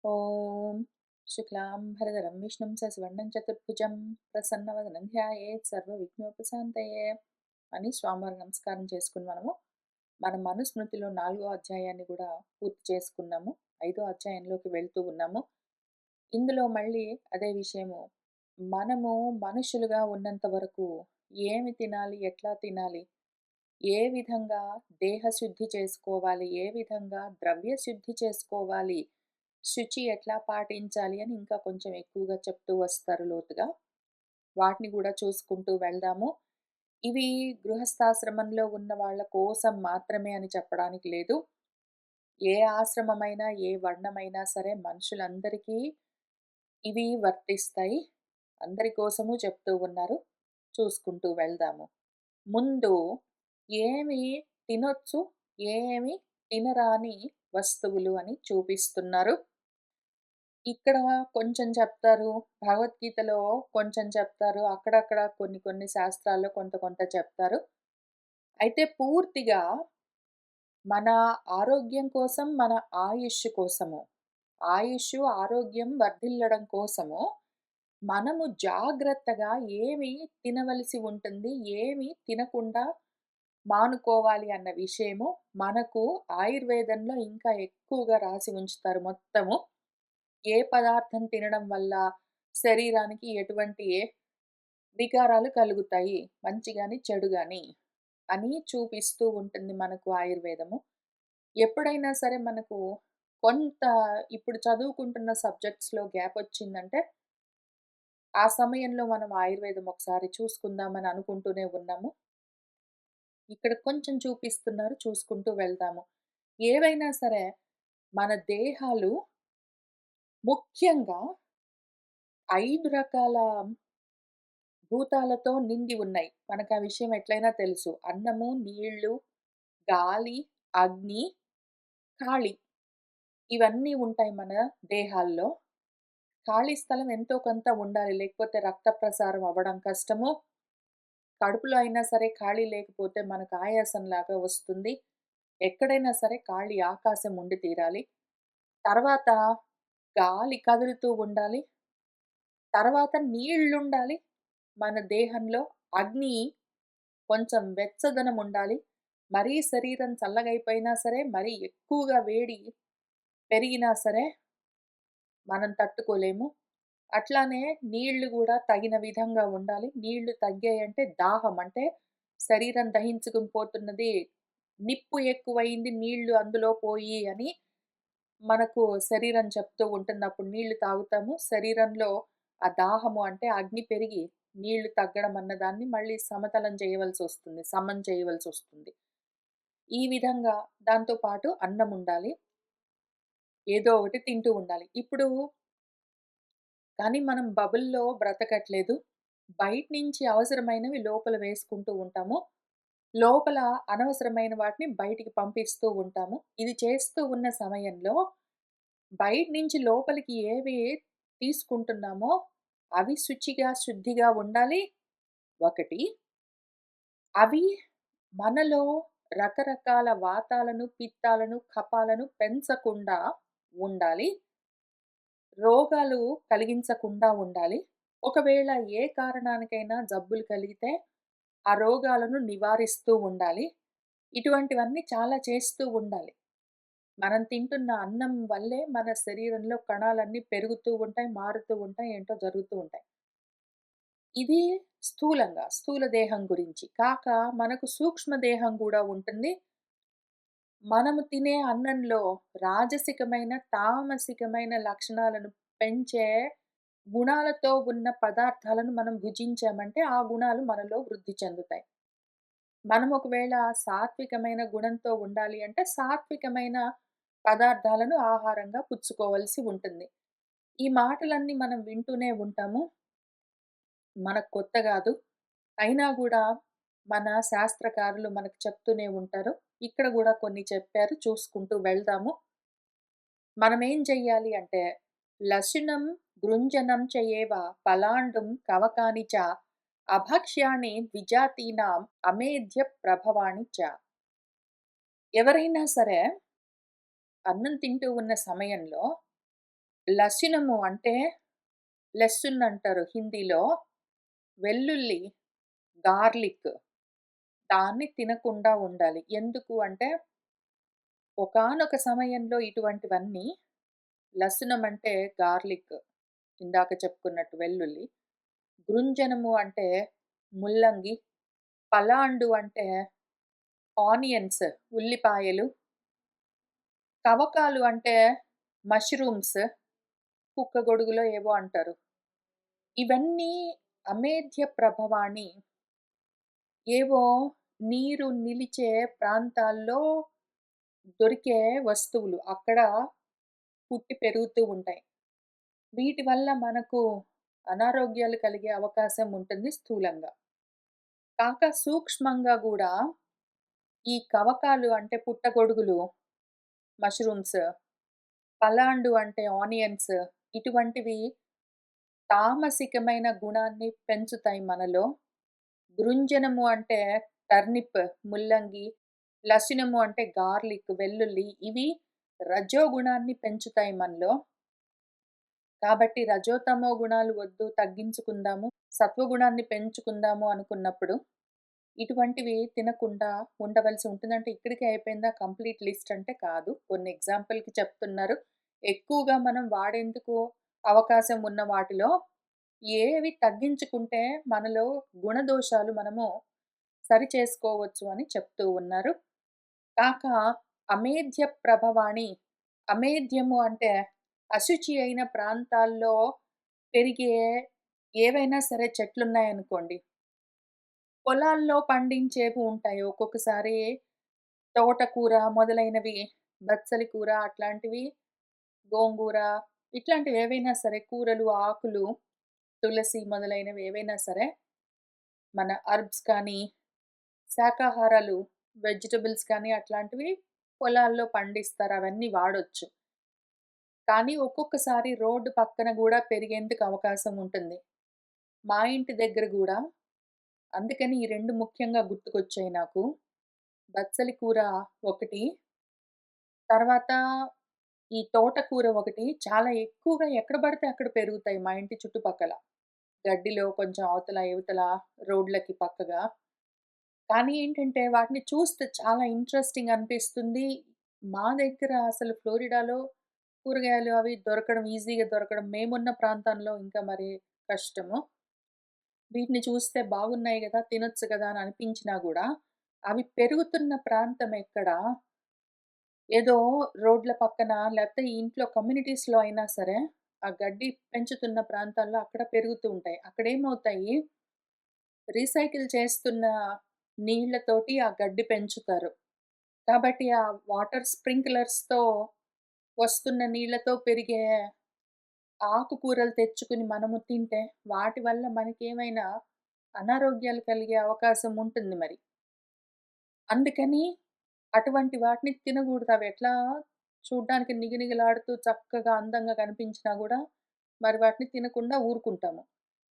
ఓం శుక్లాంబరధరం విష్ణుం శశివర్ణం చతుర్భుజం ప్రసన్నవదనం ధ్యాయేత్ సర్వవిఘ్నోపశాంతయే అని స్వామివారి నమస్కారం చేసుకుని మన మనుస్మృతిలో 4వ అధ్యాయాన్ని కూడా పూర్తి చేసుకున్నాము. 5వ అధ్యాయంలోకి వెళ్తూ ఉన్నాము. ఇందులో మళ్ళీ అదే విషయము. మనము మనుషులుగా ఉన్నంత వరకు ఏమి తినాలి, ఎట్లా తినాలి, ఏ విధంగా దేహ శుద్ధి చేసుకోవాలి, ఏ విధంగా ద్రవ్య శుద్ధి చేసుకోవాలి, శుచి ఎట్లా పాటించాలి అని ఇంకా కొంచెం ఎక్కువగా చెప్తూ వస్తారు లోతుగా. వాటిని కూడా చూసుకుంటూ వెళ్దాము. ఇవి గృహస్థాశ్రమంలో ఉన్న వాళ్ళ కోసం మాత్రమే అని చెప్పడానికి లేదు. ఏ ఆశ్రమమైనా, ఏ వర్ణమైనా సరే మనుషులందరికీ ఇవి వర్తిస్తాయి. అందరి కోసము చెప్తూ ఉన్నారు. చూసుకుంటూ వెళ్దాము. ముందు ఏమి తినొచ్చు, ఏమి తినరాని వస్తువులు అని చూపిస్తున్నారు. ఇక్కడ కొంచెం చెప్తారు. భగవద్గీతలో కొంచెం చెప్తారు. అక్కడక్కడ కొన్ని కొన్ని శాస్త్రాల్లో కొంత కొంత చెప్తారు. అయితే పూర్తిగా మన ఆరోగ్యం కోసం, మన ఆయుష్షు కోసము, ఆరోగ్యం వర్ధిల్లడం కోసము మనము జాగ్రత్తగా ఏమి తినవలసి ఉంటుంది, ఏమి తినకుండా మానుకోవాలి అన్న విషయము మనకు ఆయుర్వేదంలో ఇంకా ఎక్కువగా రాసి ఉంచుతారు మొత్తము. ఏ పదార్థం తినడం వల్ల శరీరానికి ఎటువంటి వికారాలు కలుగుతాయి, మంచి గాని, చెడు గాని అని చూపిస్తూ ఉంటుంది మనకు ఆయుర్వేదము. ఎప్పుడైనా సరే మనకు కొంత ఇప్పుడు చదువుకుంటున్న సబ్జెక్ట్స్‌లో గ్యాపొచ్చిందంటే, ఆ సమయంలో మనం ఆయుర్వేదం ఒకసారి చూసుకుందామని అనుకుంటూనే ఉన్నాము. ఇక్కడ కొంచెం చూపిస్తున్నారు. చూసుకుంటూ వెళ్దాము. ఏవైనా సరే మన దేహాలు ముఖ్యంగా 5 రకాల భూతాలతో నిండి ఉన్నాయి. మనకు ఆ విషయం ఎట్లైనా తెలుసు. అన్నము, నీళ్ళు, గాలి, అగ్ని, కాళి ఇవన్నీ ఉంటాయి మన దేహాల్లో. ఖాళీ స్థలం ఎంతో కొంత ఉండాలి. లేకపోతే రక్త ప్రసారం అవ్వడం కష్టము. కడుపులో అయినా సరే ఖాళీ లేకపోతే మనకు ఆయాసంలాగా వస్తుంది. ఎక్కడైనా సరే ఖాళీ ఆకాశం ఉండి తీరాలి. తర్వాత గాలి కదులుతూ ఉండాలి. తర్వాత నీళ్లుండాలి. మన దేహంలో అగ్ని కొంచెం వెచ్చదనం ఉండాలి. మరీ శరీరం చల్లగైపోయినా సరే, మరీ ఎక్కువగా వేడి పెరిగినా సరే మనం తట్టుకోలేము. అట్లానే నీళ్లు గూడా తగిన విధంగా ఉండాలి. నీళ్లు తగ్గాయంటే దాహం అంటే శరీరం దహించుకుని పోతున్నది. నిప్పు ఎక్కువయింది నీళ్లు అందులో పోయి అని మనకు శరీరం చెప్తూ ఉంటుంది. అప్పుడు నీళ్లు తాగుతాము. శరీరంలో ఆ దాహము అంటే అగ్ని పెరిగి నీళ్లు తగ్గడం అన్నదాన్ని మళ్ళీ సమతలం చేయవలసొస్తుంది. సమం చేయవలసొస్తుంది. ఈ విధంగా దాంతో పాటు అన్నం ఉండాలి. ఏదో ఒకటి తింటూ ఉండాలి. ఇప్పుడు కానీ మనం బబుల్‌లో బ్రతకట్లేదు. బయట నుంచి అవసరమైనవి లోపల వేసుకుంటూ ఉంటాము. లోపల అనవసరమైన వాటిని బయటికి పంపిస్తూ ఉంటాము. ఇది చేస్తూ ఉన్న సమయంలో బయట నుంచి లోపలికి ఏవి తీసుకుంటున్నామో అవి శుచిగా, శుద్ధిగా ఉండాలి. ఒకటి. అవి మనలో రకరకాల వాతాలను, పిత్తాలను, కఫాలను పెంచకుండా ఉండాలి. రోగాలు కలిగించకుండా ఉండాలి. ఒకవేళ ఏ కారణానికైనా జబ్బులు కలిగితే, ఆ రోగాలను నివారిస్తూ ఉండాలి. ఇటువంటివన్నీ చాలా చేస్తూ ఉండాలి. మనం తింటున్న అన్నం వల్లే మన శరీరంలో కణాలన్నీ పెరుగుతూ ఉంటాయి, మారుతూ ఉంటాయి, ఏంటో జరుగుతూ ఉంటాయి. ఇది స్థూలంగా, స్థూల దేహం గురించి. కాక మనకు సూక్ష్మ దేహం గూడా ఉంటుంది. మనము తినే అన్నంలో రాజసికమైన, తామసికమైన లక్షణాలను పెంచే గుణాలతో ఉన్న పదార్థాలను మనం భుజించామంటే, ఆ గుణాలు మనలో వృద్ధి చెందుతాయి. మనం ఒకవేళ సాత్వికమైన గుణంతో ఉండాలి అంటే, సాత్వికమైన పదార్థాలను ఆహారంగా పుచ్చుకోవాల్సి ఉంటుంది. ఈ మాటలన్నీ మనం వింటూనే ఉంటాము. మనకు కొత్త గాదు. అయినా గూడా మన శాస్త్రకారులు మనకు చెప్తూనే ఉంటారు. ఇక్కడ గూడా కొన్ని చెప్పారు. చూసుకుంటూ వెళ్దాము. మనమేం చెయ్యాలి అంటే, లశునం గృంజనం చయేవ పలాండుం కవకాని చ అభక్ష్యాణి ద్విజాతీనాం అమేధ్య ప్రభవాణి చ. ఎవరైనా సరే అన్నం తింటూ ఉన్న సమయంలో లశునము అంటే లెస్సున్ అంటారు హిందీలో. వెల్లుల్లి, గార్లిక్ దాన్ని తినకుండా ఉండాలి. ఎందుకు అంటే ఒకానొక సమయంలో ఇటువంటివన్నీ లశునం అంటే గార్లిక్, ఇందాక చెప్పుకున్నట్టు వెల్లుల్లి, గృంజనము అంటే ముల్లంగి, పలాండు అంటే ఆనియన్స్, ఉల్లిపాయలు, కవకాలు అంటే మష్రూమ్స్, కుక్కగొడుగులో ఏవో అంటారు. ఇవన్నీ అమేధ్య ప్రభవాన్ని ఏవో నీరు నిలిచే ప్రాంతాల్లో దొరికే వస్తువులు. అక్కడ పుట్టి పెరుగుతూ ఉంటాయి. వీటి వల్ల మనకు అనారోగ్యాలు కలిగే అవకాశం ఉంటుంది స్థూలంగా. సూక్ష్మంగా గూడా ఈ కవకాలు అంటే పుట్టగొడుగులు, మష్రూమ్స్, పలాండు అంటే ఆనియన్స్ ఇటువంటివి తామసికమైన గుణాన్ని పెంచుతాయి మనలో. గృంజనము అంటే టర్నిప్, ముల్లంగి, లశునము అంటే గార్లిక్, వెల్లుల్లి ఇవి రజోగుణాన్ని పెంచుతాయి మనలో. కాబట్టి రజోతమో గుణాలు వద్దు తగ్గించుకుందాము, సత్వగుణాన్ని పెంచుకుందాము అనుకున్నప్పుడు ఇటువంటివి తినకుండా ఉండవలసి ఉంటుంది. అంటే ఇక్కడికే అయిపోయిందా కంప్లీట్ లిస్ట్ అంటే కాదు. కొన్ని ఎగ్జాంపుల్‌కి చెప్తున్నారు. ఎక్కువగా మనం వాడేందుకు అవకాశం ఉన్న వాటిలో ఏవి తగ్గించుకుంటే మనలో గుణదోషాలు మనము సరిచేసుకోవచ్చు అని చెప్తూ ఉన్నారు. కాక అమేధ్య ప్రభవాణి, అమేధ్యము అంటే అశుచి అయిన ప్రాంతాల్లో పెరిగే ఏవైనా సరే చెట్లున్నాయనుకోండి. పొలాల్లో పండించేవి ఉంటాయి. ఒక్కొక్కసారి తోటకూర మొదలైనవి, బచ్చలి కూర అట్లాంటివి, గోంగూర ఇట్లాంటివి ఏవైనా సరే కూరలు, ఆకులు, తులసి మొదలైనవి ఏవైనా సరే మన హెర్బ్స్ కానీ, శాకాహారాలు వెజిటబుల్స్ కానీ అట్లాంటివి పొలాల్లో పండిస్తారు. అవన్నీ వాడొచ్చు. కానీ ఒక్కొక్కసారి రోడ్డు పక్కన గూడా పెరిగేందుకు అవకాశం ఉంటుంది. మా ఇంటి దగ్గర గూడా అందుకని ఈ 2 ముఖ్యంగా గుర్తుకొచ్చాయి నాకు. బచ్చలి కూర ఒకటి, తర్వాత ఈ తోటకూర ఒకటి చాలా ఎక్కువగా ఎక్కడ పడితే అక్కడ పెరుగుతాయి మా ఇంటి చుట్టుపక్కల. గడ్డిలో కొంచెం అవతల, ఇవతల రోడ్లకి పక్కగా. కానీ ఏంటంటే వాటిని చూస్తే చాలా ఇంట్రెస్టింగ్ అనిపిస్తుంది. మా దగ్గర అసలు ఫ్లోరిడాలో కూరగాయలు అవి దొరకడం ఈజీగా దొరకడం. మేమున్న ప్రాంతంలో ఇంకా మరి కష్టము. వీటిని చూస్తే బాగున్నాయి గదా! తినొచ్చు గదా! అని అనిపించినా గూడా, అవి పెరుగుతున్న ప్రాంతం ఎక్కడ? ఏదో రోడ్ల పక్కన లేకపోతే ఇంట్లో కమ్యూనిటీస్‌లో అయినా సరే, ఆ గడ్డి పెంచుతున్న ప్రాంతాల్లో అక్కడ పెరుగుతూ ఉంటాయి. అక్కడేమవుతాయి, రీసైకిల్ చేస్తున్న నీళ్ళతోటి ఆ గడ్డి పెంచుతారు. కాబట్టి ఆ వాటర్ స్ప్రింక్లర్స్‌తో వస్తున్న నీళ్ళతో పెరిగే ఆకుకూరలు తెచ్చుకొని మనము తింటే, వాటి వల్ల మనకేమైనా అనారోగ్యాలు కలిగే అవకాశం ఉంటుంది మరి. అందుకని అటువంటి వాటిని తినగూడదు. అవెట్లా చూడ్డానికి నిగనిగలాడుతూ చక్కగా అందంగా కనిపించినా గూడా, మరి వాటిని తినకుండా ఊరుకుంటాము.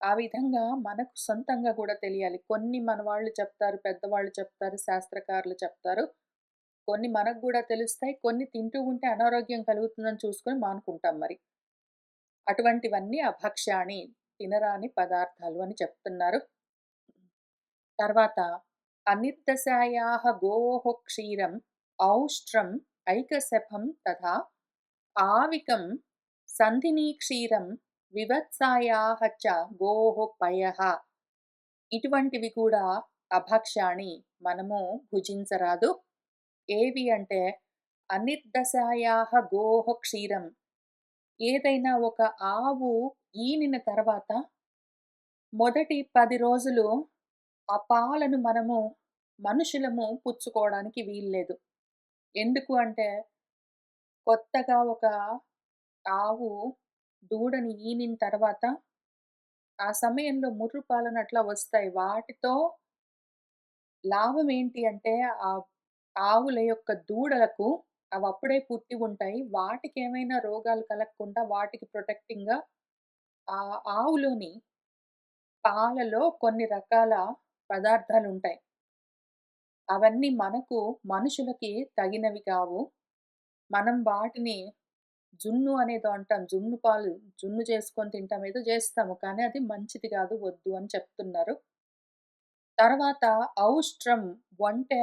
ఆ విధంగా మనకు సొంతంగా గూడా తెలియాలి. కొన్ని మన వాళ్ళు చెప్తారు, పెద్దవాళ్ళు చెప్తారు, శాస్త్రకారులు చెప్తారు. కొన్ని మనకు గూడా తెలుస్తాయి. కొన్ని తింటూ ఉంటే అనారోగ్యం కలుగుతుందని చూసుకొని మానుకుంటాం మరి. అటువంటివన్నీ అభక్ష్యాణి, తినరాని పదార్థాలు అని చెప్తున్నారు. తర్వాత అనిర్దశాయాః గోః క్షీరం ఔష్ట్రం ఐకశపం తథా ఆవికం సంధినీ క్షీరం వివత్సాయాః చ గోః పయః. ఇటువంటివి కూడా అభక్ష్యాణి మనము భుజించరాదు. ఏవి అంటే అనిర్దశాయాః గోః క్షీరం. ఏదైనా ఒక ఆవు ఈనిన తర్వాత మొదటి 10 రోజులు ఆ పాలను మనము మనుషులము పుచ్చుకోవడానికి వీల్లేదు. ఎందుకు అంటే, కొత్తగా ఒక ఆవు దూడని ఈనిన తర్వాత, ఆ సమయంలో ముర్రు పాలను అట్లా వస్తాయి. వాటితో లాభం ఏంటి అంటే, ఆ ఆవుల యొక్క దూడలకు అవప్పుడే పుట్టి ఉంటాయి. వాటికేమైనా రోగాలు కలగకుండా వాటికి ప్రొటెక్టింగ్‌గా ఆ ఆవులోని పాలలో కొన్ని రకాల పదార్థాలుంటాయి. అవన్నీ మనకు మనుషులకి తగినవి కావు. మనం వాటిని జున్ను అనేదో అంటాం. జున్ను పాలు, జున్ను చేసుకొని తింటాం. ఏదో జేస్తాము. కానీ అది మంచిది గాదు, వద్దు అని చెప్తున్నారు. తర్వాత ఔష్ట్రం ఒంటె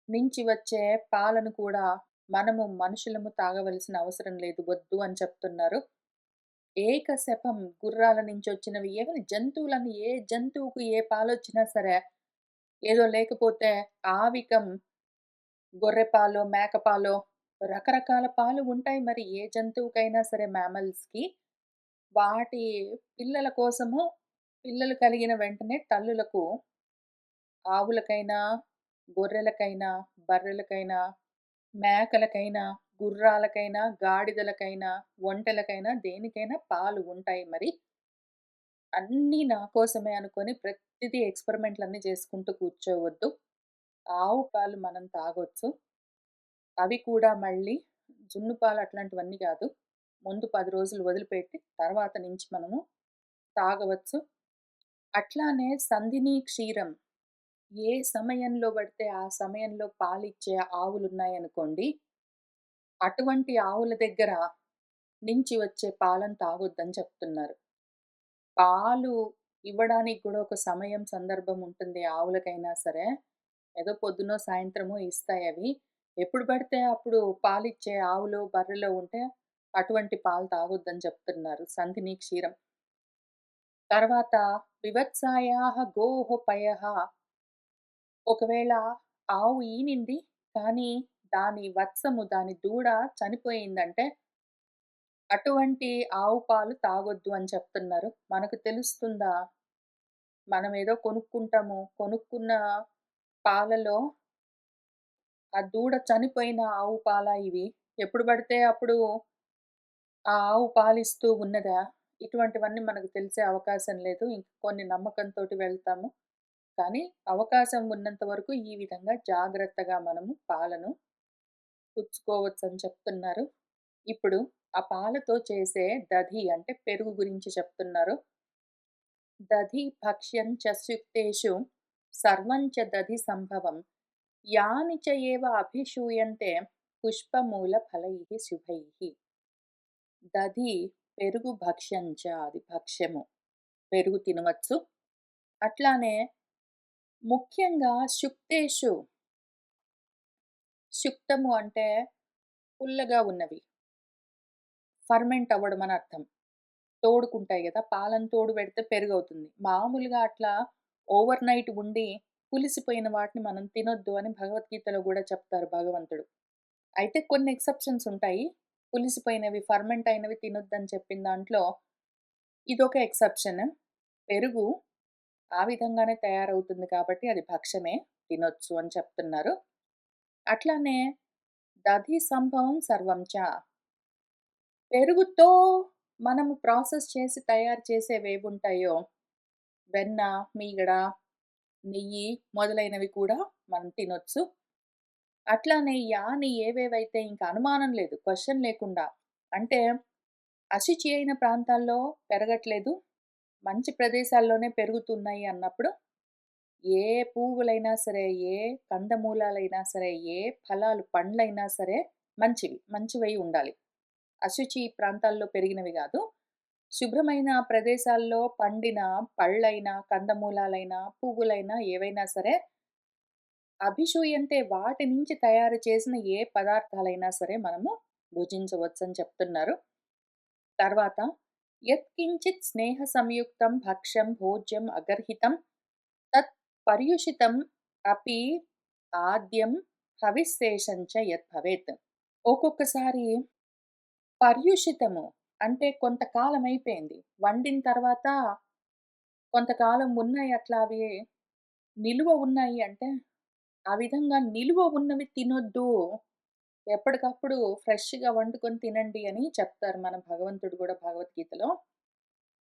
నుంచి వచ్చే పాలను కూడా మనము మనుషులము తాగవలసిన అవసరం లేదు, వద్దు అని చెప్తున్నారు. ఏకశపం గుర్రాల నుంచొచ్చినవి ఏవని జంతువులను ఏ జంతువుకు ఏ పాలొచ్చినా సరే, ఏదో లేకపోతే ఆవికం గొర్రె పాలో, మేక పాలో రకరకాల పాలు ఉంటాయి మరి ఏ జంతువుకైనా సరే మ్యామల్స్‌కి. వాటి పిల్లల కోసము పిల్లలు కలిగిన వెంటనే తల్లులకు ఆవులకైనా, గొర్రెలకైనా, బర్రెలకైనా, మేకలకైనా, గుర్రాలకైనా, గాడిదలకైనా, ఒంటెలకైనా దేనికైనా పాలు ఉంటాయి మరి. అన్నీ నా కోసమే అనుకోని ప్రతిదీ ఎక్స్‌పెరిమెంట్‌లన్నీ చేసుకుంటూ కూర్చోవద్దు. ఆవు పాలు మనం తాగొచ్చు. అవి కూడా మళ్ళీ జున్ను పాలు అట్లాంటివన్నీ గాదు. ముందు 10 రోజులు వదిలిపెట్టి తర్వాత నుంచి మనము తాగవచ్చు. అట్లానే సంధిని క్షీరం ఏ సమయంలో పడితే ఆ సమయంలో పాలిచ్చే ఆవులున్నాయనుకోండి, అటువంటి ఆవుల దగ్గర నుంచి వచ్చే పాలను తాగొద్దని చెప్తున్నారు. పాలు ఇవ్వడానికి కూడా ఒక సమయం, సందర్భం ఉంటుంది ఆవులకైనా సరే. ఏదో పొద్దునో, సాయంత్రమో ఇస్తాయవి. ఎప్పుడు పడితే అప్పుడు పాలిచ్చే ఆవులో, బర్రెలో ఉంటే అటువంటి పాలు తాగొద్దని చెప్తున్నారు. సంధిని క్షీరం. తర్వాత వివత్సాయాః గోః పయః ఒకవేళ ఆవు ఈనింది, కానీ దాని వత్సము, దాని దూడ చనిపోయిందంటే, అటువంటి ఆవు పాలు తాగొద్దు అని చెప్తున్నారు. మనకు తెలుస్తుందా? మనమేదో కొనుక్కుంటాము. కొనుక్కున్న పాలలో ఆ దూడ చనిపోయిన ఆవు పాలా ఇవి? ఎప్పుడు పడితే అప్పుడు ఆ ఆవు పాలిస్తూ ఉన్నదా? ఇటువంటివన్నీ మనకు తెలిసే అవకాశం లేదు. కొన్ని నమ్మకంతోటి వెళ్తాము. కానీ అవకాశం ఉన్నంత వరకు ఈ విధంగా జాగ్రత్తగా మనము పాలను పుచ్చుకోవచ్చని చెప్తున్నారు. ఇప్పుడు ఆ పాలతో చేసే దధి అంటే పెరుగు గురించి చెప్తున్నారు. దధి భక్ష్యం చ స్యుక్తేషు సర్వం చ దధి సంభవం యాని చ ఏవ అభిషూయంతే పుష్పమూల ఫలైః శుభైః. దధి పెరుగు భక్ష్యం చ అది భక్ష్యము. పెరుగు తినవచ్చు. అట్లానే ముఖ్యంగా శుక్తేషు శుక్తము అంటే పుల్లగా ఉన్నవి. ఫర్మెంట్ అవ్వడం అని అర్థం. తోడుకుంటాయి గదా! పాలను తోడు పెడితే పెరుగవుతుంది. మామూలుగా అట్లా ఓవర్ నైట్ ఉండి పులిసిపోయిన వాటిని మనం తినొద్దు అని భగవద్గీతలో గూడా చెప్తారు భగవంతుడు. అయితే కొన్ని ఎక్సెప్షన్స్ ఉంటాయి. పులిసిపోయినవి, ఫర్మెంట్ అయినవి తినొద్దని చెప్పిన దాంట్లో ఇదొక ఎక్సెప్షన్. పెరుగు ఆ విధంగానే తయారవుతుంది కాబట్టి అది భక్షమే, తినొచ్చు అని చెప్తున్నారు. అట్లానే దధి సంభవం సర్వం చ పెరుగుతో మనము ప్రాసెస్ చేసి తయారు చేసేవేవుంటాయో వెన్న, మీగడ, నెయ్యి మొదలైనవి కూడా మనం తినొచ్చు. అట్లానే యాని ఏవేవైతే ఇంక అనుమానం లేదు, క్వెషన్ లేకుండా అంటే అశుచి అయిన ప్రాంతాల్లో పెరగట్లేదు, మంచి ప్రదేశాల్లోనే పెరుగుతున్నాయి అన్నప్పుడు ఏ పువ్వులైనా సరే, ఏ కందమూలాలైనా సరే, ఏ ఫలాలు, పండ్లైనా సరే మంచివి. మంచివై ఉండాలి. అశుచి ప్రాంతాల్లో పెరిగినవి గాదు. శుభ్రమైన ప్రదేశాల్లో పండిన పళ్ళైనా, కందమూలాలైనా, పువ్వులైనా ఏవైనా సరే అభిషూయంతే వాటి నుంచి తయారు చేసిన ఏ పదార్థాలైనా సరే మనము భుజించవచ్చని చెప్తున్నారు. తర్వాత యత్కించిత్ స్నేహ సంయుక్తం భక్ష్యం భోజ్యం అగర్హితం తత్ పర్యుషితం అపి ఆద్యం హవిశేషం చ యత్ భవేత్. ఒక్కొక్కసారి పర్యుషితము అంటే కొంతకాలం అయిపోయింది. వండిన తర్వాత కొంతకాలం ఉన్నాయి అట్లా అవి నిలువ ఉన్నాయి అంటే, ఆ విధంగా నిలువ ఉన్నవి తినొద్దు. ఎప్పటికప్పుడు ఫ్రెష్‌గా వండుకొని తినండి అని చెప్తారు మన భగవంతుడు గూడా భగవద్గీతలో.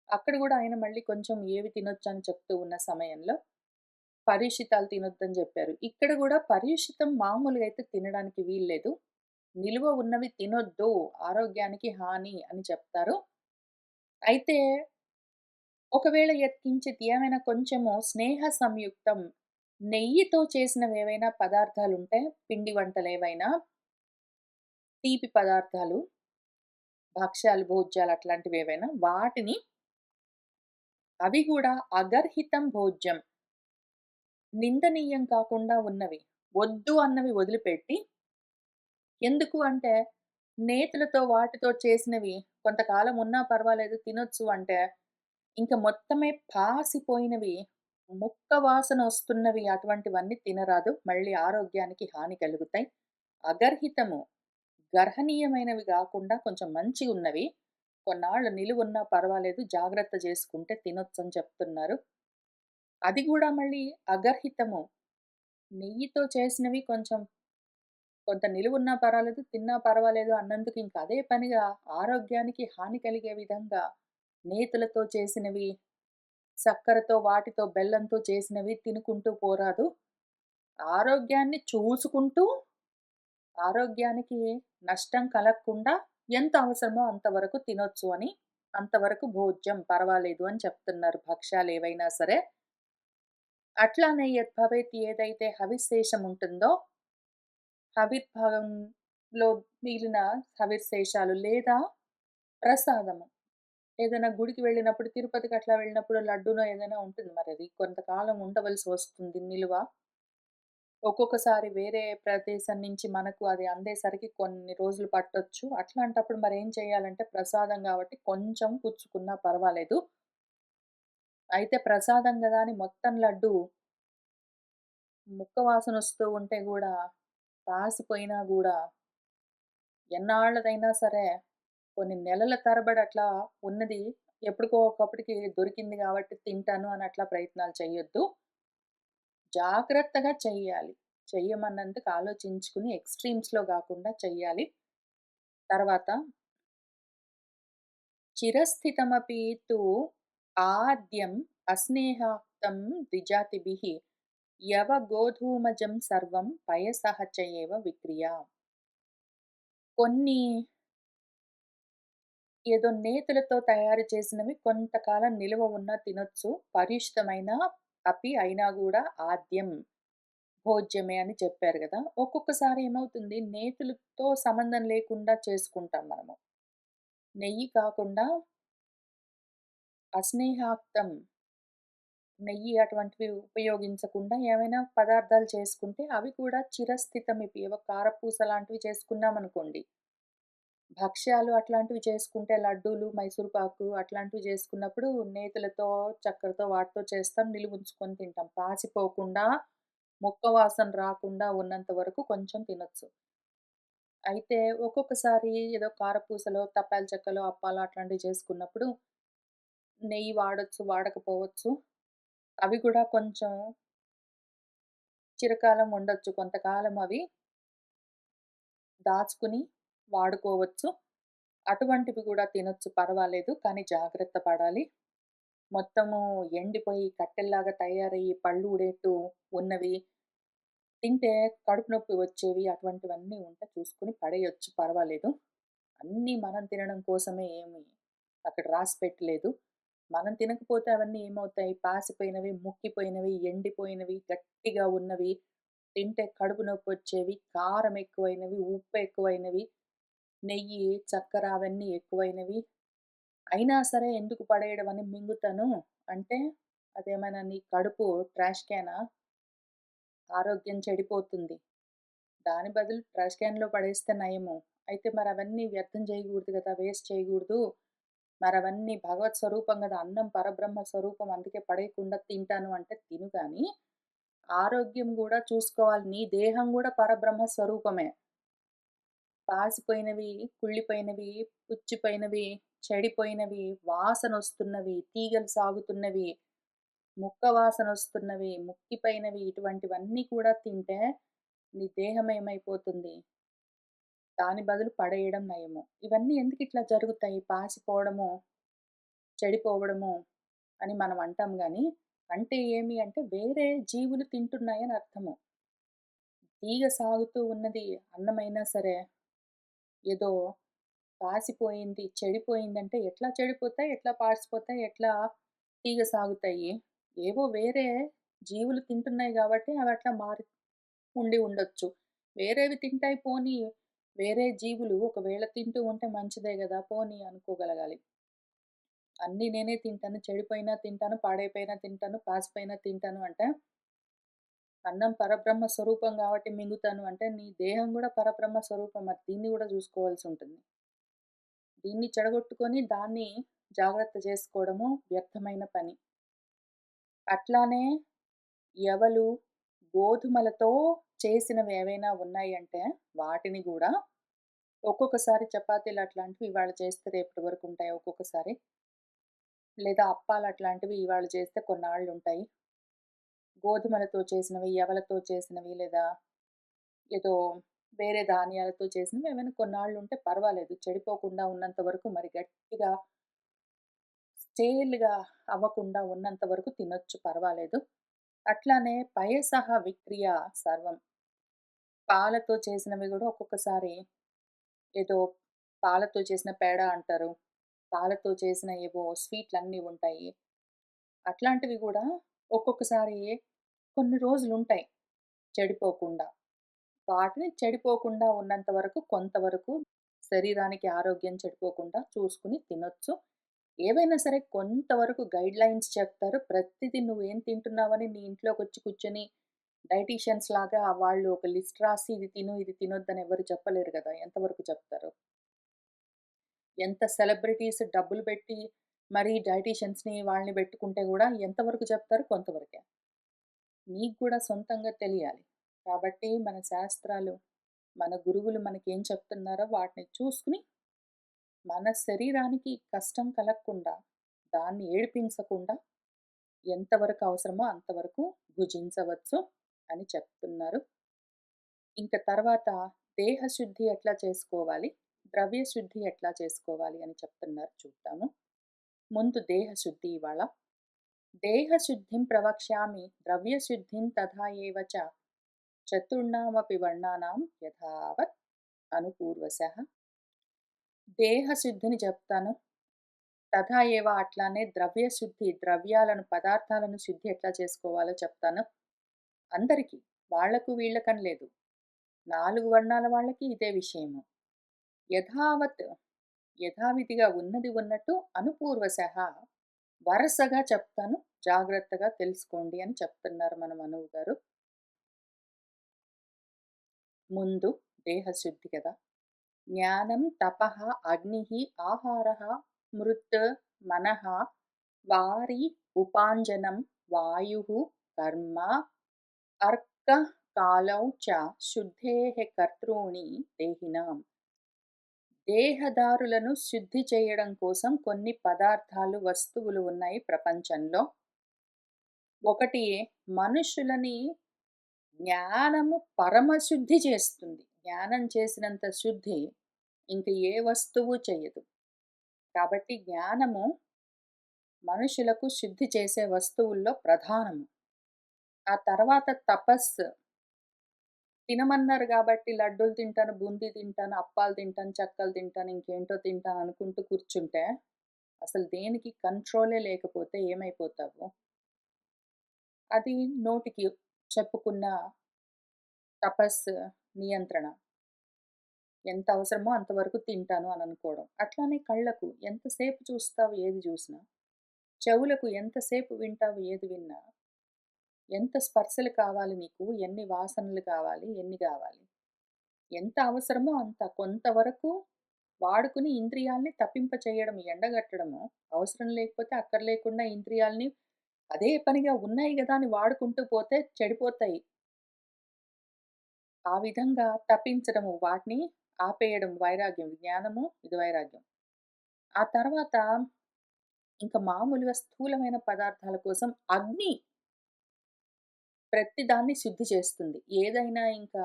అక్కడ గూడా ఆయన మళ్ళీ కొంచెం ఏవి తినొచ్చని చెప్తూ ఉన్న సమయంలో పర్యుషితాలు తినొద్దని జెప్పారు. ఇక్కడ గూడా పర్యుషితం మామూలుగా అయితే తినడానికి వీల్లేదు. నిలువ ఉన్నవి తినొద్దు, ఆరోగ్యానికి హాని అని చెప్తారు. అయితే ఒకవేళ యత్కించిత్ ఏమైనా కొంచెము స్నేహ సంయుక్తం నెయ్యితో చేసినవేవైనా పదార్థాలుంటే, పిండి వంటలేవైనా, తీపి పదార్థాలు. భక్ష్యాలు, భోజ్యాలు అట్లాంటివేవైనా వాటిని అవి గూడా అగర్హితం భోజ్యం. నిందనీయం కాకుండా ఉన్నవి. వద్దు అన్నవి వదిలిపెట్టి, ఎందుకు అంటే నేతులతో వాటితో చేసినవి కొంతకాలం ఉన్నా పర్వాలేదు తినొచ్చు అంటే, ఇంక మొత్తమే పాసిపోయినవి, ముక్క వాసనొస్తున్నవి అటువంటివన్నీ తినరాదు. మళ్ళీ ఆరోగ్యానికి హాని కలుగుతాయి. అగర్హితము, గర్హనీయమైనవి గాకుండా కొంచెం మంచిగున్నవి, కొన్నాళ్ళు నిలువున్నా పర్వాలేదు జాగ్రత్త జేసుకుంటే తినొచ్చని చెప్తున్నారు. అది గూడా మళ్ళీ అగర్హితము. నెయ్యితో చేసినవి కొంచెం కొంత నిలువున్నా పర్వాలేదు, తిన్నా పర్వాలేదు అన్నందుకు ఇంక అదే పనిగా ఆరోగ్యానికి హాని కలిగే విధంగా నేతులతో చేసినవి, సక్కరతో, వాటితో, బెల్లంతో చేసినవి తినుకుంటూ పోరాదు. ఆరోగ్యాన్ని చూసుకుంటూ, ఆరోగ్యానికి నష్టం కలగకుండా ఎంత అవసరమో అంతవరకు తినొచ్చు అని, అంతవరకు భోజ్యం పర్వాలేదు అని చెప్తున్నారు భక్ష్యాలేవైనా సరే. అట్లానే యద్భవేత్ ఏదైతే హవిశేషం ఉంటుందో, హవిర్భాగంలో మిగిలిన హవిర్శేషాలు లేదా ప్రసాదము. ఏదైనా గుడికి వెళ్ళినప్పుడు, తిరుపతికి అట్లా వెళ్ళినప్పుడు లడ్డూనో ఏదైనా ఉంటుంది మరది. కొంతకాలం ఉండవలసి వస్తుంది నిలువ. ఒక్కొక్కసారి వేరే ప్రదేశం నుంచి మనకు అది అందేసరికి కొన్ని రోజులు పట్టొచ్చు. అట్లాంటప్పుడు మరేం చేయాలంటే ప్రసాదం గాబట్టి కొంచెం పుచ్చుకున్నా పర్వాలేదు. అయితే ప్రసాదం గదా అని మొత్తం లడ్డు ముక్క వాసనొస్తూ ఉంటే గూడా, పాసిపోయినా గూడా, ఎన్నాళ్ళదైనా సరే కొన్ని నెలల తరబడి అట్లా ఉన్నది ఎప్పటికో ఒకప్పటికి దొరికింది గాబట్టి తింటాను అని అట్లా ప్రయత్నాలు చేయొద్దు. జాగ్రత్తగా చెయ్యాలి. చెయ్యమన్నందుకు ఆలోచించుకుని ఎక్స్‌ట్రీమ్స్‌లో గాకుండా చెయ్యాలి. తర్వాత చిరస్థితమపి తు ఆద్యం అస్నేహాక్తం ద్విజాతిభిః యవగోధూమజం సర్వం పయసః చ ఏవ విక్రియా. కొన్ని ఏదో నేతులతో తయారు చేసినవి కొంతకాలం నిలువ ఉన్నా తినొచ్చు. పరిషితమైన అయినా గూడా ఆద్యం భోజ్యమే అని చెప్పారు గదా! ఒక్కొక్కసారి ఏమవుతుంది నేతులతో సంబంధం లేకుండా చేసుకుంటాం మనము. నెయ్యి కాకుండా అస్నేహాక్తం నెయ్యి అటువంటివి ఉపయోగించకుండా ఏవైనా పదార్థాలు చేసుకుంటే అవి కూడా చిరస్థితమిపి ఏవో కారపూస లాంటివి చేసుకున్నామనుకోండి. భక్ష్యాలు అట్లాంటివి చేసుకుంటే లడ్డూలు, మైసూర్ పాకు అట్లాంటివి చేసుకున్నప్పుడు నేతులతో, చక్కెరతో వాటితో చేస్తాం. నిలువుంచుకొని తింటాం. పాసిపోకుండా, ముక్క వాసన రాకుండా ఉన్నంత వరకు కొంచెం తినొచ్చు. అయితే ఒక్కొక్కసారి ఏదో కారపూసలో, తపాలు చెక్కలో, అప్పాలు అట్లాంటివి చేసుకున్నప్పుడు నెయ్యి వాడొచ్చు, వాడకపోవచ్చు. అవి కూడా కొంచెం చిరకాలం ఉండొచ్చు. కొంతకాలం అవి దాచుకుని వాడుకోవచ్చు. అటువంటివి గూడా తినొచ్చు పర్వాలేదు. కానీ జాగ్రత్త పడాలి. మొత్తము ఎండిపోయి కట్టెల్లాగా తయారయ్యి పళ్ళు ఊడేట్టు ఉన్నవి తింటే కడుపు నొప్పి వచ్చేవి అటువంటివన్నీ ఉంటే చూసుకొని పడేయొచ్చు పర్వాలేదు. అన్నీ మనం తినడం కోసమే ఏమి అక్కడ రాసి పెట్టలేదు. మనం తినకపోతే అవన్నీ ఏమవుతాయి పాసిపోయినవి, ముక్కిపోయినవి, ఎండిపోయినవి, గట్టిగా ఉన్నవి, తింటే కడుపు నొప్పొచ్చేవి, కారం ఎక్కువైనవి, ఉప్పు ఎక్కువైనవి, నెయ్యి, చక్కెర అవన్నీ ఎక్కువైనవి. అయినా సరే ఎందుకు పడేయడం అని మింగుతాను అంటే, అదేమైనా నీ కడుపు ట్రాష్ క్యానా? ఆరోగ్యం చెడిపోతుంది. దాని బదులు ట్రాష్ క్యాన్‌లో పడేస్తే నయము. అయితే మరవన్నీ వ్యర్థం చేయగూడదు గదా! వేస్ట్ చేయగూడదు. మరవన్నీ భగవత్ స్వరూపం గదా! అన్నం పరబ్రహ్మ స్వరూపం అందుకే పడేయకుండా తింటాను అంటే తిను గానీ, ఆరోగ్యం గూడా చూసుకోవాలి. నీ దేహం గూడా పరబ్రహ్మ స్వరూపమే. పాసిపోయినవి, కుళ్ళిపోయినవి, పుచ్చిపోయినవి, చెడిపోయినవి, వాసనొస్తున్నవి, తీగలు సాగుతున్నవి, ముక్క వాసనొస్తున్నవి, ముక్కిపోయినవి ఇటువంటివన్నీ కూడా తింటే నీ దేహం ఏమైపోతుంది? దాని బదులు పడేయడం నయము. ఇవన్నీ ఎందుకిట్లా జరుగుతాయి? పాసిపోవడము, చెడిపోవడము అని మనం అంటాం గానీ, అంటే ఏమి అంటే వేరే జీవులు తింటున్నాయని అర్థము. తీగ సాగుతూ ఉన్నది అన్నమైనా సరే, ఏదో పాసిపోయింది, చెడిపోయిందంటే ఎట్లా చెడిపోతాయి? ఎట్లా పాసిపోతాయి? ఎట్లా తీగ సాగుతాయి? ఏవో వేరే జీవులు తింటున్నాయి గాబట్టి అవట్లా మారి ఉండొచ్చు. వేరేవి తింటాయి పోనీ వేరే జీవులు ఒకవేళ తింటూ ఉంటే మంచిదే గదా! పోనీ అనుకోగలగాలి. అన్నీ నేనే తింటాను, చెడిపోయినా తింటాను, పాడైపోయినా తింటాను, పాసిపోయినా తింటాను అంటే, అన్నం పరబ్రహ్మ స్వరూపం గాబట్టి మింగుతాను అంటే, నీ దేహం గూడా పరబ్రహ్మ స్వరూపం. మరి దీన్ని గూడా జూసుకోవాల్సుంటుంది. దీన్ని చెడగొట్టుకొని దాన్ని జాగ్రత్త చేసుకోవడము వ్యర్థమైన పని. అట్లానే యవలు, గోధుమలతో చేసినవి ఏవైనా ఉన్నాయంటే, వాటిని గూడా ఒక్కొక్కసారి చపాతీలు అట్లాంటివి ఇవాళ చేస్తే రేపటి వరకు ఉంటాయి ఒక్కొక్కసారి. లేదా అప్పాలు అట్లాంటివి ఇవాళ చేస్తే కొన్నాళ్ళుంటాయి. గోధుమలతో చేసినవి, యవలతో చేసినవి లేదా ఏదో వేరే ధాన్యాలతో చేసినవి ఏమైనా కొన్నాళ్ళుంటే పర్వాలేదు. చెడిపోకుండా ఉన్నంత వరకు మరి గట్టిగా స్టేల్‌గా అవ్వకుండా ఉన్నంత వరకు తినొచ్చు పర్వాలేదు. అట్లానే పయసః విక్రియ సర్వం. పాలతో చేసినవి గూడా ఒక్కొక్కసారి ఏదో పాలతో చేసిన పేడ అంటారు. పాలతో చేసిన ఏవో స్వీట్‌లన్నీ ఉంటాయి. అట్లాంటివి గూడా ఒక్కొక్కసారి కొన్ని రోజులుంటాయి చెడిపోకుండా. వాటిని చెడిపోకుండా ఉన్నంత వరకు కొంతవరకు శరీరానికి ఆరోగ్యం చెడిపోకుండా చూసుకొని తినొచ్చు. ఏవైనా సరే కొంతవరకు గైడ్‌లైన్స్ చెప్తారు. ప్రతిది నువ్వేం తింటున్నావని నీ ఇంట్లోకొచ్చి కూర్చొని డైటీషియన్స్ లాగా వాళ్ళు ఒక లిస్ట్ రాసి ఇది తిను, ఇది తినొద్దని ఎవరు చెప్పలేరు గదా! ఎంతవరకు చెప్తారు? ఎంత సెలబ్రిటీస్ డబ్బులు పెట్టి మరీ డైటీషియన్స్‌ని వాళ్ళని పెట్టుకుంటే గూడా ఎంతవరకు చెప్తారు? కొంతవరకే. నీకు కూడా సొంతంగా తెలియాలి. కాబట్టి మన శాస్త్రాలు, మన గురువులు మనకేం చెప్తున్నారో వాటిని చూసుకొని, మన శరీరానికి కష్టం కలగకుండా, దాన్ని ఏడిపించకుండా ఎంతవరకు అవసరమో అంతవరకు భుజించవచ్చు అని చెప్తున్నారు. ఇంక తర్వాత దేహ శుద్ధి ఎట్లా చేసుకోవాలి? ద్రవ్య శుద్ధి ఎట్లా చేసుకోవాలి అని చెప్తున్నారు చూద్దాము. ముందు దేహ శుద్ధి ఇవాళ. దేహ శుద్ధిం ప్రవక్ష్యామి ద్రవ్య శుద్ధిం తథా ఏవ చ చతుర్ణామపి వర్ణానాం యథావత్ అనుపూర్వశః. దేహ శుద్ధిని చెప్తాను. తథా ఏవ అట్లానే ద్రవ్య శుద్ధి ద్రవ్యాలను, పదార్థాలను శుద్ధి ఎట్లా చేసుకోవాలో చెప్తాను. అందరికీ. వాళ్ళకు వీళ్ళకని లేదు. 4 వర్ణాల వాళ్ళకి ఇదే విషయము. యథావత్ యథావిధిగా ఉన్నది ఉన్నట్టు అనుపూర్వశః వరసగా చెప్తాను. జాగ్రత్తగా తెలుసుకోండి అని చెప్తున్నారు మన మనువు గారు. ముందు దేహశుద్ధి కదా! జ్ఞానం, తపః, అగ్నిః, ఆహారः, మృత్, మనః, వారి, ఉపాంజనం, వాయుః, కర్మ, అర్కః కాలౌ చ శుద్ధేః కర్తॄణి దేహినాం. దేహదారులను శుద్ధి చేయడం కోసం కొన్ని పదార్థాలు, వస్తువులు ఉన్నాయి ప్రపంచంలో. ఒకటి మనుషులని జ్ఞానము పరమశుద్ధి చేస్తుంది. జ్ఞానం చేసినంత శుద్ధి ఇంక ఏ వస్తువు చెయ్యదు. కాబట్టి జ్ఞానము మనుషులకు శుద్ధి చేసే వస్తువుల్లో ప్రధానము. ఆ తర్వాత తపస్సు. తినమన్నారు గాబట్టి లడ్డూలు తింటాను, బూందీ తింటాను, అప్పాలు తింటాను, చెక్కలు తింటాను, ఇంకేంటో తింటాను అనుకుంటూ కూర్చుంటే, అసలు దేనికి కంట్రోలే లేకపోతే ఏమైపోతావు? అది నోటికి చెప్పుకున్న తపస్సు, నియంత్రణ. ఎంత అవసరమో అంతవరకు తింటాను అని అనుకోవడం. అట్లానే కళ్ళకు ఎంతసేపు చూస్తావు ఏది జూసినా? చెవులకు ఎంతసేపు వింటావు ఏది విన్నా? ఎంత స్పర్శలు కావాలి నీకు? ఎన్ని వాసనలు కావాలి? ఎన్ని గావాలి? ఎంత అవసరమో అంత. కొంతవరకు వాడుకుని ఇంద్రియాల్ని తప్పింపచేయడం, ఎండగట్టడము. అవసరం లేకపోతే అక్కర్లేకుండా ఇంద్రియాల్ని అదే పనిగా ఉన్నాయి గదా అని వాడుకుంటూ పోతే చెడిపోతాయి. ఆ విధంగా తప్పించడము, వాటిని ఆపేయడం వైరాగ్యం. జ్ఞానము ఇది వైరాగ్యం. ఆ తర్వాత ఇంక మామూలుగా స్థూలమైన పదార్థాల కోసం అగ్ని ప్రతి దాన్ని శుద్ధి చేస్తుంది. ఏదైనా ఇంకా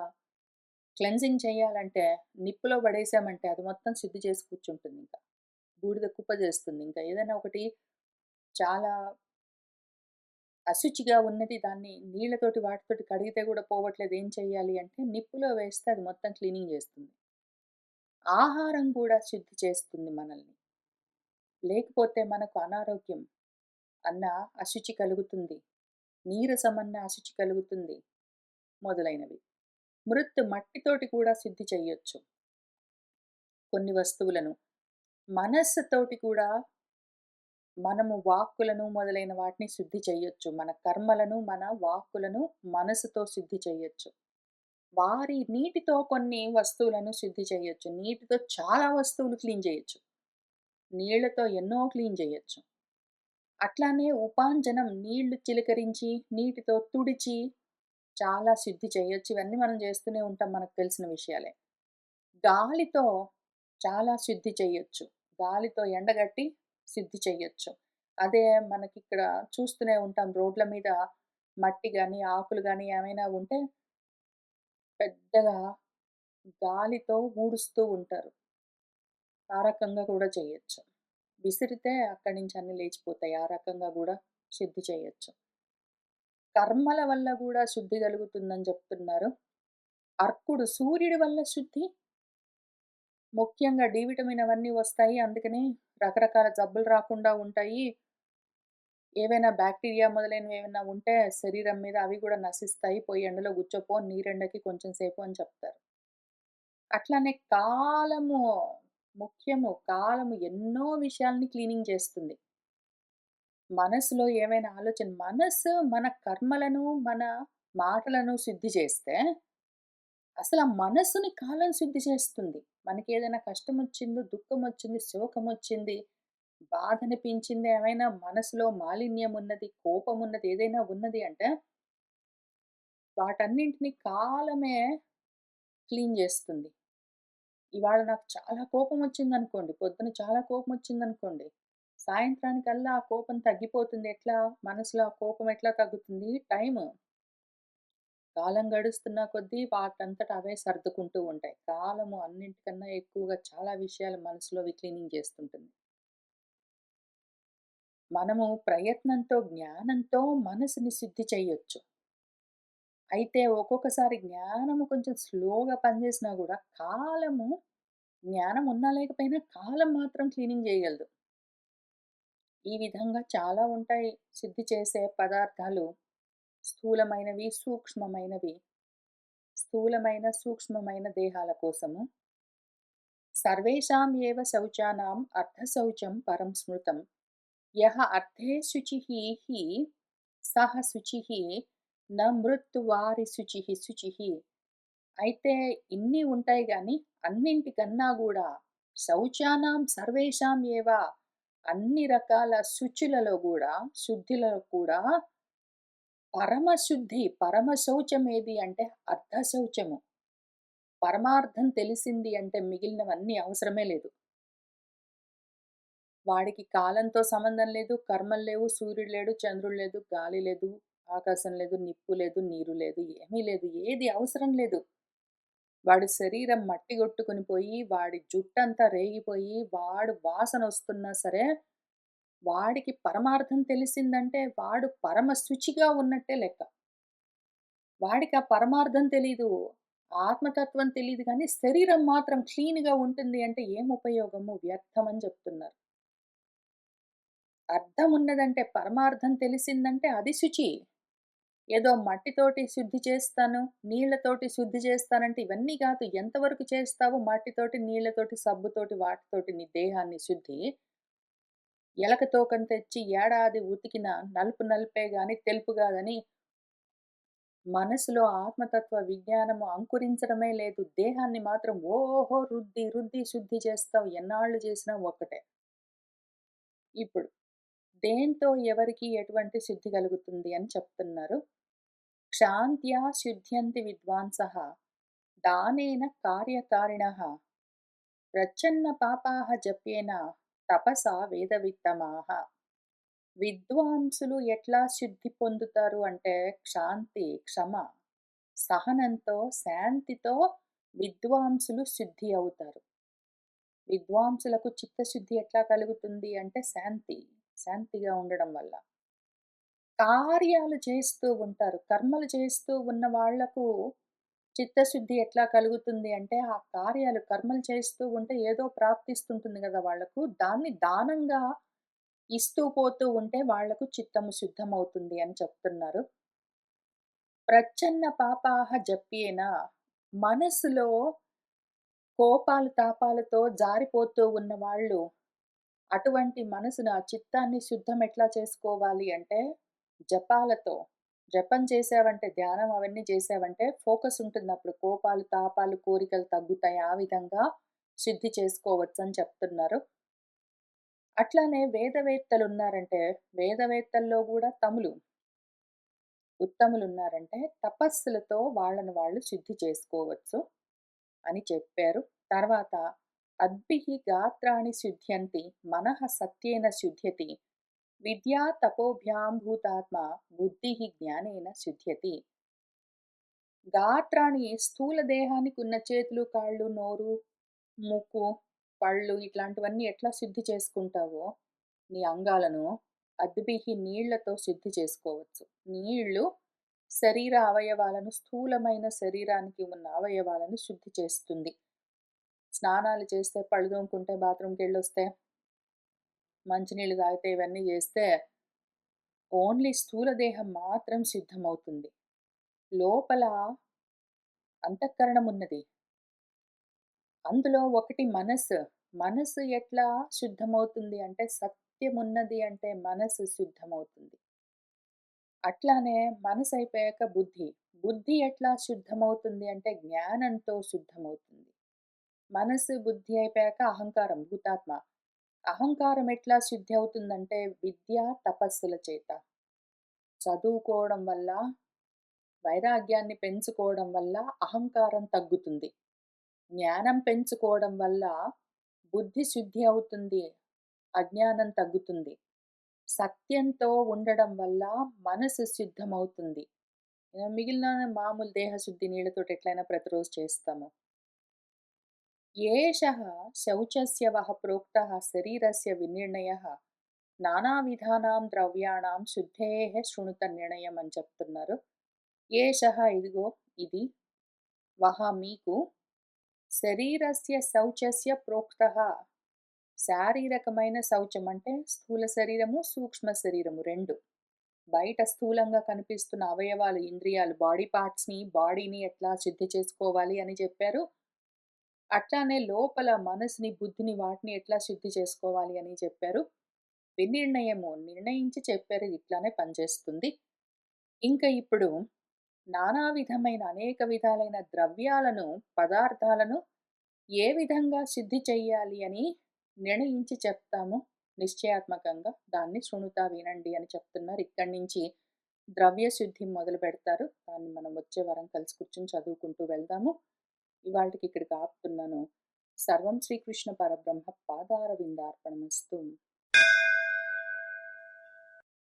క్లెన్జింగ్ చేయాలంటే నిప్పులో పడేసామంటే అది మొత్తం శుద్ధి చేసి కూర్చుంటుందింక. బూడిద కుప్ప చేస్తుంది. ఇంకా ఏదైనా ఒకటి చాలా అశుచిగా ఉన్నది దాన్ని నీళ్ళతోటి వాటితోటి కడిగితే గూడా పోవట్లేదు. ఏం చెయ్యాలి అంటే నిప్పులో వేస్తే అది మొత్తం క్లీనింగ్ చేస్తుంది. ఆహారం గూడా శుద్ధి చేస్తుంది మనల్ని. లేకపోతే మనకు అనారోగ్యం అన్న అశుచి కలుగుతుంది. నీరసమన్న అశుచి కలుగుతుంది. మొదలైనవి. మట్టితోటి కూడా శుద్ధి చెయ్యొచ్చు. కొన్ని వస్తువులను. మనస్సుతోటి కూడా మనము వాక్కులను మొదలైన వాటిని శుద్ధి చెయ్యొచ్చు. మన కర్మలను, మన వాక్కులను మనసుతో శుద్ధి చెయ్యొచ్చు. నీటితో కొన్ని వస్తువులను శుద్ధి చేయొచ్చు. నీటితో చాలా వస్తువులు క్లీన్ జేయొచ్చు. నీళ్ళతో ఎన్నో క్లీన్ జేయొచ్చు. అట్లానే ఉపాంజనం నీళ్లు చిలకరించి, నీటితో తుడిచి చాలా శుద్ధి చేయొచ్చు. ఇవన్నీ మనం చేస్తూనే ఉంటాం. మనకు తెలిసిన విషయాలే. గాలితో చాలా శుద్ధి చెయ్యొచ్చు. గాలితో ఎండగట్టి శుద్ధి చెయ్యొచ్చు. అదే మనకిక్కడ చూస్తూనే ఉంటాం రోడ్ల మీద మట్టి గాని, ఆకులు గాని ఏమైనా ఉంటే పెద్దగా గాలితో ఊడుస్తూ ఉంటారు. ఆ రకంగా కూడా చేయొచ్చు. విసిరితే అక్కడి నుంచి అన్నీ లేచిపోతాయి. ఆ రకంగా గూడా శుద్ధి చేయొచ్చు. కర్మల వల్ల గూడా శుద్ధి కలుగుతుందని చెప్తున్నారు. సూర్యుడి వల్ల శుద్ధి ముఖ్యంగా డి విటమిన్ అవన్నీ వస్తాయి. అందుకని రకరకాల జబ్బులు రాకుండా ఉంటాయి. ఏవైనా బాక్టీరియా మొదలైనవి ఏమైనా ఉంటే శరీరం మీద అవి గూడా నశిస్తాయి. పోయి ఎండలో కూర్చోపో, నీరెండకి కొంచెం సేపు అని చెప్తారు. అట్లానే కాలము ఎన్నో విషయాల్ని క్లీనింగ్ చేస్తుంది. మనసులో ఏవైనా మనసు మన కర్మలను, మన మాటలను శుద్ధి చేస్తే, అసలు ఆ మనస్సుని కాలం శుద్ధి చేస్తుంది. మనకేదైనా కష్టమొచ్చిందో, దుఃఖమొచ్చింది, శోకమొచ్చింది, బాధనిపించింది, ఏమైనా మనసులో మాలిన్యం ఉన్నది, కోపమున్నది, ఏదైనా ఉన్నది అంటే, వాటన్నింటిని కాలమే క్లీన్ చేస్తుంది. ఇవాళ నాకు చాలా కోపమొచ్చిందనుకోండి, పొద్దున చాలా కోపమొచ్చిందనుకోండి, సాయంత్రానికల్లా ఆ కోపం తగ్గిపోతుంది. ఎట్లా? మనసులో ఆ కోపం ఎట్లా తగ్గుతుంది? కాలం గడుస్తున్న కొద్దీ వాటంతట అవే సర్దుకుంటూ ఉంటాయి. కాలము అన్నింటికన్నా ఎక్కువగా చాలా విషయాలు మనసులోవి క్లీనింగ్ చేస్తుంటుంది. మనము ప్రయత్నంతో, జ్ఞానంతో మనసుని శుద్ధి చేయొచ్చు. అయితే ఒక్కొక్కసారి జ్ఞానము కొంచెం స్లోగా పనిచేసినా గూడా జ్ఞానం ఉన్నా లేకపోయినా కాలం మాత్రం క్లీనింగ్ చేయగలదు. ఈ విధంగా చాలా ఉంటాయి శుద్ధి చేసే పదార్థాలు. స్థూలమైనవి, సూక్ష్మమైనవి. సూక్ష్మమైన దేహాల కోసము. సర్వేషాం ఏవ శౌచానాం అర్ధశౌచం పరం స్మృతం. యః అర్థే శుచిః హి సః శుచిః న మృత్యువారి శుచిః. అయితే ఇన్ని ఉంటాయి గాని అన్నింటికన్నా గూడా శౌచానాం సర్వేషాం ఏవ అన్ని రకాల శుద్ధిలలో కూడా పరమ శౌచం ఏది అంటే అర్ధ శౌచము. పరమార్థం తెలిసింది అంటే మిగిలినవన్నీ అవసరమే లేదు. వాడికి కాలంతో సంబంధం లేదు, కర్మలు లేవు, సూర్యుడు లేడు, చంద్రుడు లేదు, గాలి లేదు, ఆకాశం లేదు, నిప్పు లేదు, నీరు లేదు, ఏమీ లేదు. ఏది అవసరం లేదు. వాడి శరీరం మట్టి గొట్టుకొని పోయి, వాడి జుట్టంతా రేగిపోయి, వాడు వాసనొస్తున్నా సరే, వాడికి పరమార్థం తెలిసిందంటే వాడు పరమ శుచిగా ఉన్నట్టే లెక్క. వాడికి ఆ పరమార్థం తెలీదు. ఆత్మతత్వం తెలీదు గానీ, శరీరం మాత్రం క్లీన్‌గా ఉంటుంది అంటే ఏం ఉపయోగము? వ్యర్థమని చెప్తున్నారు. అర్థం ఉన్నదంటే, పరమార్థం తెలిసిందంటే అది శుచి. ఏదో మట్టితోటి శుద్ధి చేస్తాను, నీళ్ళతోటి శుద్ధి చేస్తానంటే ఇవన్నీ గాదు. ఎంతవరకు చేస్తావు మట్టితోటి, నీళ్ళతోటి, సబ్బుతోటి, వాటితోటి నీ దేహాన్ని శుద్ధి? ఎలక తోకను తెచ్చి ఏడాది ఉతికిన నలుపు నలుపే గాని తెలుపు గాదని మనసులో ఆత్మతత్వ విజ్ఞానము అంకురించడమే లేదు. దేహాన్ని మాత్రం ఓహో! రుద్ది, రుద్ది శుద్ధి చేస్తావు. ఎన్నాళ్ళు చేసినా ఒక్కటే. ఇప్పుడు దేంతో ఎవరికి ఎటువంటి శుద్ధి కలుగుతుంది అని చెప్తున్నారు. క్షాంత్యా శుధ్యంతి విద్వాంసః దానేన కార్యకారిణః ప్రచ్ఛన్న పాపాః జప్యేన తపసా వేదవిత్తమాః. విద్వాంసులు ఎట్లా శుద్ధి పొందుతారు అంటే క్షమ, సహనంతో, శాంతితో విద్వాంసులు శుద్ధి అవుతారు. విద్వాంసులకు చిత్తశుద్ధి ఎట్లా కలుగుతుంది అంటే శాంతిగా ఉండడం వల్ల. కార్యాలు చేస్తూ ఉంటారు. కర్మలు చేస్తూ ఉన్న వాళ్లకు చిత్తశుద్ధి ఎట్లా కలుగుతుంది అంటే, ఆ కర్మలు చేస్తూ ఉంటే ఏదో ప్రాప్తిస్తుంటుంది గదా వాళ్ళకు. దాన్ని దానంగా ఇస్తూ పోతూ ఉంటే వాళ్లకు చిత్తము శుద్ధమవుతుంది అని చెప్తున్నారు. ప్రచ్ఛన్న పాపాహ జప్యేన మనసులో కోపాలు, తాపాలతో జారిపోతూ ఉన్నవాళ్ళు అటువంటి మనసును, ఆ చిత్తాన్ని శుద్ధం ఎట్లా చేసుకోవాలి అంటే, జపాలతో. జపం చేశావంటే, ధ్యానం అవన్నీ చేశావంటే ఫోకస్ ఉంటుందప్పుడు. కోపాలు, తాపాలు, కోరికలు తగ్గుతాయి. ఆ విధంగా శుద్ధి చేసుకోవచ్చని చెప్తున్నారు. అట్లానే వేదవేత్తలున్నారంటే, వేదవేత్తల్లో గూడా ఉత్తములున్నారంటే, తపస్సులతో వాళ్ళని వాళ్ళు శుద్ధి చేసుకోవచ్చు అని చెప్పారు. తర్వాత అద్భిః గాత్రాణి శుధ్యంతి మనః సత్యేన శుధ్యతి విద్యా తపోభ్యాం భూతాత్మ బుద్ధిః జ్ఞానేన శుధ్యతి. గాత్రాన్ని స్థూల దేహానికి ఉన్న చేతులు, కాళ్ళు, నోరు, ముక్కు, పళ్ళు ఇట్లాంటివన్నీ ఎట్లా శుద్ధి చేసుకుంటావో నీ అంగాలను, అద్భిః నీళ్లతో శుద్ధి చేసుకోవచ్చు. నీళ్లు శరీర అవయవాలను, స్థూలమైన శరీరానికి ఉన్న అవయవాలను శుద్ధి చేస్తుంది. స్నానాలు చేస్తే, పళ్ళు తోముకుంటే, బాత్రూమ్‌కెళ్ళొస్తే, మంచినీళ్ళు తాగితే, ఇవన్నీ చేస్తే ఓన్లీ స్థూల దేహం మాత్రం సిద్ధమవుతుంది. లోపల అంతఃకరణం ఉన్నది. అందులో ఒకటి మనస్సు. మనస్సు ఎట్లా శుద్ధమవుతుంది అంటే, సత్యమున్నది అంటే మనస్సు శుద్ధమవుతుంది. అట్లానే మనసయిపోయాక బుద్ధి. బుద్ధి ఎట్లా శుద్ధమవుతుంది అంటే, జ్ఞానంతో శుద్ధమవుతుంది. మనసు, బుద్ధి అయిపోయాక అహంకారం, భూతాత్మ. అహంకారం ఎట్లా శుద్ధి అవుతుందంటే, విద్య, తపస్సుల చేత. చదువుకోవడం వల్ల, వైరాగ్యాన్ని పెంచుకోవడం వల్ల అహంకారం తగ్గుతుంది. జ్ఞానం పెంచుకోవడం వల్ల బుద్ధి శుద్ధి అవుతుంది. అజ్ఞానం తగ్గుతుంది. సత్యంతో ఉండడం వల్ల మనసు సిద్ధమవుతుంది. మిగిలిన మామూలు దేహశుద్ధి నీళ్ళతోటి ఎట్లైనా ప్రతిరోజు చేస్తాము. ఏషః శౌచస్య వః ప్రోక్తః శరీరస్య వినిర్ణయః నానావిధానాం ద్రవ్యాణాం శుద్ధేః శృణుత నిర్ణయం అని చెప్తున్నారు. ఏషః ఇదిగో ఇది, వః మీకు, శరీరస్య శౌచస్య ప్రోక్తః శారీరకమైన శౌచం అంటే స్థూల శరీరము, సూక్ష్మ శరీరము 2. బయట స్థూలంగా కనిపిస్తున్న అవయవాలు, ఇంద్రియాలు, బాడీ పార్ట్స్‌ని, బాడీని ఎట్లా శుద్ధి చేసుకోవాలి అని చెప్పారు. అట్లానే లోపల మనసుని, బుద్ధిని వాటిని ఎట్లా శుద్ధి చేసుకోవాలి అని చెప్పారు. వినిర్ణయము నిర్ణయించి చెప్పారు. ఇది ఇట్లానే పనిచేస్తుంది. ఇంకా ఇప్పుడు నానా విధమైన అనేక విధాలైన ద్రవ్యాలను, పదార్థాలను ఏ విధంగా శుద్ధి చెయ్యాలి అని నిర్ణయించి చెప్తాము నిశ్చయాత్మకంగా. దాన్ని శృణుత వినండి అని చెప్తున్నారు. ఇక్కడి నుంచి ద్రవ్య శుద్ధి మొదలు పెడతారు. దాన్ని మనం వచ్చే వారం కలిసి కూర్చొని చదువుకుంటూ వెళ్దాము. ఇవాళకి ఇక్కడికి ఆపుతున్నాను. సర్వం శ్రీకృష్ణ పరబ్రహ్మ పాదారవిందార్పణమస్తు.